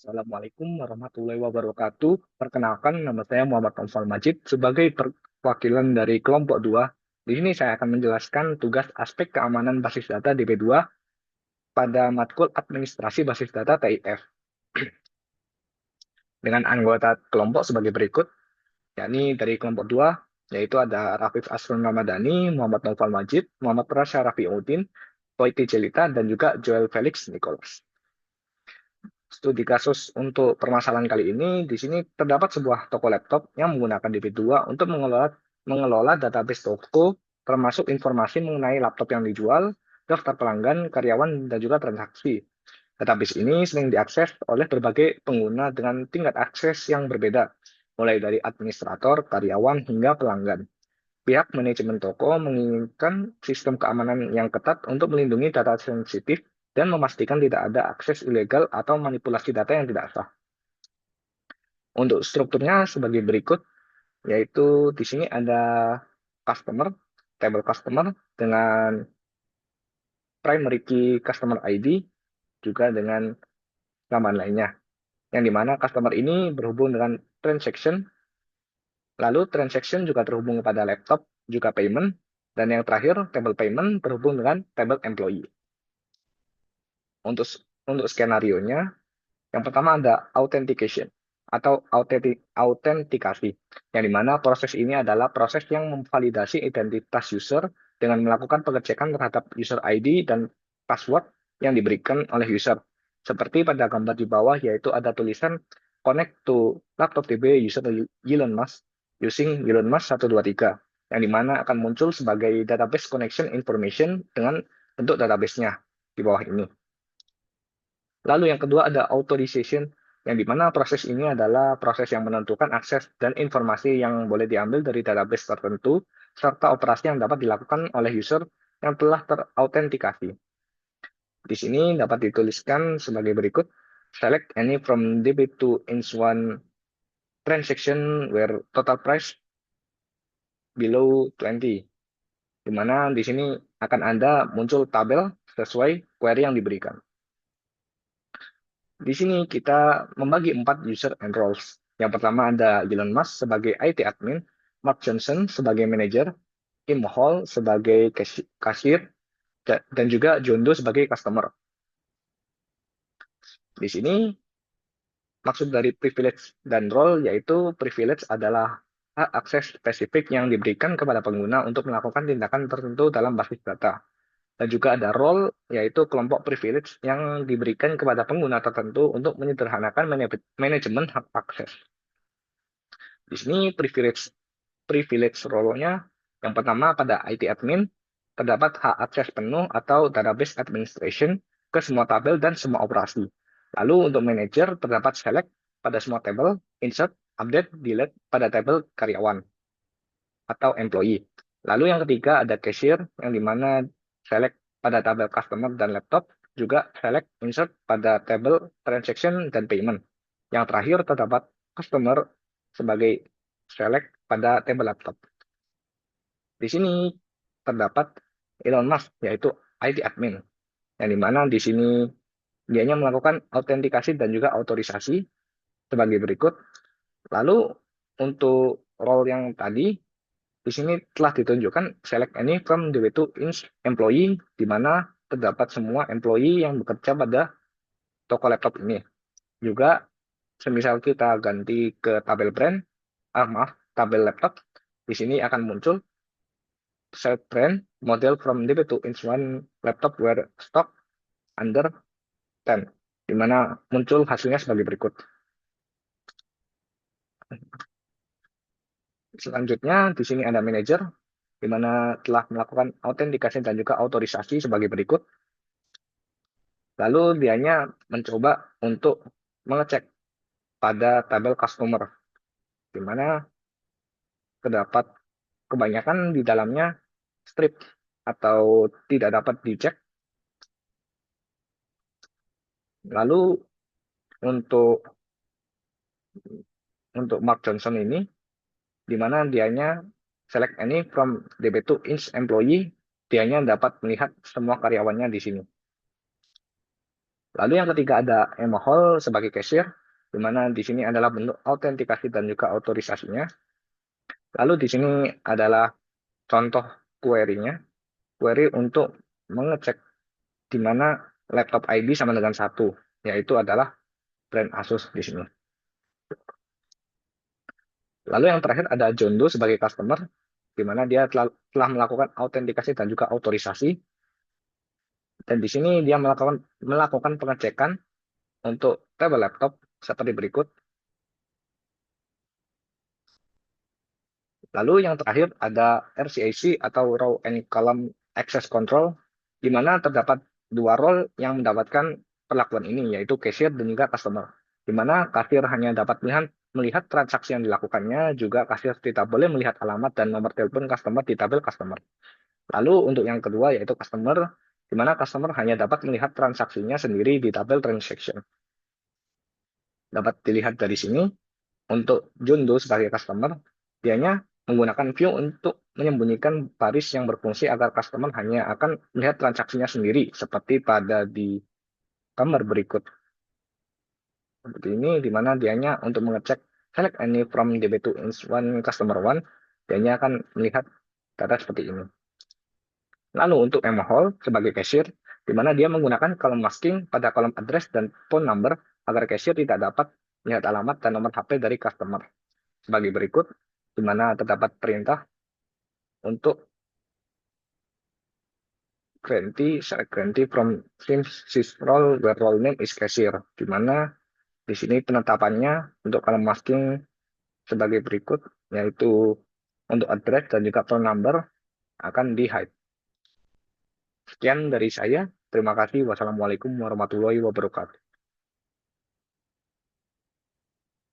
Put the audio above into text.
Assalamualaikum warahmatullahi wabarakatuh. Perkenalkan, nama saya Muhammad Naufal Majid sebagai perwakilan dari kelompok 2. Di sini saya akan menjelaskan tugas aspek keamanan basis data DB2 pada matkul administrasi basis data TIF dengan anggota kelompok sebagai berikut, yakni dari kelompok 2, yaitu ada Rafif Asrun Ramadhani, Muhammad Naufal Majid, Muhammad Rasya Rafiuddin, Poiti Jelita, dan juga Joel Felix Nicholas. Studi kasus untuk permasalahan kali ini, di sini terdapat sebuah toko laptop yang menggunakan DB2 untuk mengelola database toko, termasuk informasi mengenai laptop yang dijual, daftar pelanggan, karyawan, dan juga transaksi. Database ini sering diakses oleh berbagai pengguna dengan tingkat akses yang berbeda, mulai dari administrator, karyawan, hingga pelanggan. Pihak manajemen toko menginginkan sistem keamanan yang ketat untuk melindungi data sensitif dan memastikan tidak ada akses ilegal atau manipulasi data yang tidak sah. Untuk strukturnya sebagai berikut, yaitu di sini ada customer, table customer dengan primary key customer ID, juga dengan tambahan lainnya. Yang dimana customer ini berhubung dengan transaction, lalu transaction juga terhubung kepada laptop, juga payment, dan yang terakhir table payment berhubung dengan table employee. Untuk untuk skenario-nya, yang pertama ada authentication atau autentikasi, yang dimana proses ini adalah proses yang memvalidasi identitas user dengan melakukan pengecekan terhadap user ID dan password yang diberikan oleh user. Seperti pada gambar di bawah, yaitu ada tulisan connect to laptop DB user Elon Musk using Elon Musk 123, yang dimana akan muncul sebagai database connection information dengan bentuk database-nya di bawah ini. Lalu yang kedua ada authorization, yang dimana proses ini adalah proses yang menentukan akses dan informasi yang boleh diambil dari database tertentu, serta operasi yang dapat dilakukan oleh user yang telah terautentikasi. Di sini dapat dituliskan sebagai berikut, select any from DB2 in one transaction where total price below 20, di mana di sini akan ada muncul tabel sesuai query yang diberikan. Di sini kita membagi 4 user and roles. Yang pertama ada Elon Musk sebagai IT admin, Mark Johnson sebagai manager, Kim Hall sebagai kasir, dan juga John Doe sebagai customer. Di sini maksud dari privilege dan role, yaitu privilege adalah hak akses spesifik yang diberikan kepada pengguna untuk melakukan tindakan tertentu dalam basis data. Dan juga ada role, yaitu kelompok privilege yang diberikan kepada pengguna tertentu untuk menyederhanakan manajemen hak akses. Di sini privilege role-nya, yang pertama pada IT admin, terdapat hak akses penuh atau database administration ke semua tabel dan semua operasi. Lalu untuk manager terdapat select pada semua tabel, insert, update, delete pada tabel karyawan atau employee. Lalu yang ketiga ada cashier, yang dimana select pada tabel customer dan laptop, juga select insert pada tabel transaction dan payment. Yang terakhir terdapat customer sebagai select pada tabel laptop. Di sini terdapat Elon Musk, yaitu IT admin, yang dimana di sini dianya melakukan autentikasi dan juga otorisasi sebagai berikut. Lalu untuk role yang tadi, di sini telah ditunjukkan select any from DB2 ins employee, di mana terdapat semua employee yang bekerja pada toko laptop ini. Juga semisal kita ganti ke tabel brand, tabel laptop, di sini akan muncul set brand model from DB2 ins one laptop were stock under 10, di mana muncul hasilnya sebagai berikut. Selanjutnya di sini ada manager, di mana telah melakukan autentikasi dan juga otorisasi sebagai berikut. Lalu dianya mencoba untuk mengecek pada tabel customer, di mana terdapat kebanyakan di dalamnya strip atau tidak dapat dicek. Lalu untuk Mark Johnson ini, di mana dianya select any from DB2 ins employee, dianya dapat melihat semua karyawannya di sini. Lalu yang ketiga ada Emma Hall sebagai cashier, di mana di sini adalah bentuk autentikasi dan juga otorisasinya. Lalu di sini adalah contoh query-nya, query untuk mengecek di mana laptop ID sama dengan satu, yaitu adalah brand Asus di sini. Lalu yang terakhir ada John Doe sebagai customer, di mana dia telah melakukan autentikasi dan juga otorisasi. Dan di sini dia melakukan pengecekan untuk tabel laptop seperti berikut. Lalu yang terakhir ada RCAC atau Row and Column Access Control, di mana terdapat dua role yang mendapatkan perlakuan ini, yaitu cashier dan juga customer. Di mana kasir hanya dapat melihat transaksi yang dilakukannya, juga kasir tidak boleh melihat alamat dan nomor telepon customer di tabel customer. Lalu untuk yang kedua yaitu customer, di mana customer hanya dapat melihat transaksinya sendiri di tabel transaction. Dapat dilihat dari sini, untuk Jundo sebagai customer, dianya menggunakan view untuk menyembunyikan baris yang berfungsi agar customer hanya akan melihat transaksinya sendiri, seperti pada di gambar berikut. Seperti ini, di mana dianya untuk mengecek select any from DB2 in one customer one, dianya akan melihat data seperti ini. Lalu untuk Emma Hall sebagai cashier, di mana dia menggunakan kolom masking pada kolom address dan phone number agar cashier tidak dapat melihat alamat dan nomor HP dari customer. Sebagai berikut, di mana terdapat perintah untuk select Granty from Teams sysrole where role name is cashier, di mana di sini penetapannya untuk kolom masking sebagai berikut, yaitu untuk address dan juga phone number akan di-hide. Sekian dari saya. Terima kasih. Wassalamualaikum warahmatullahi wabarakatuh.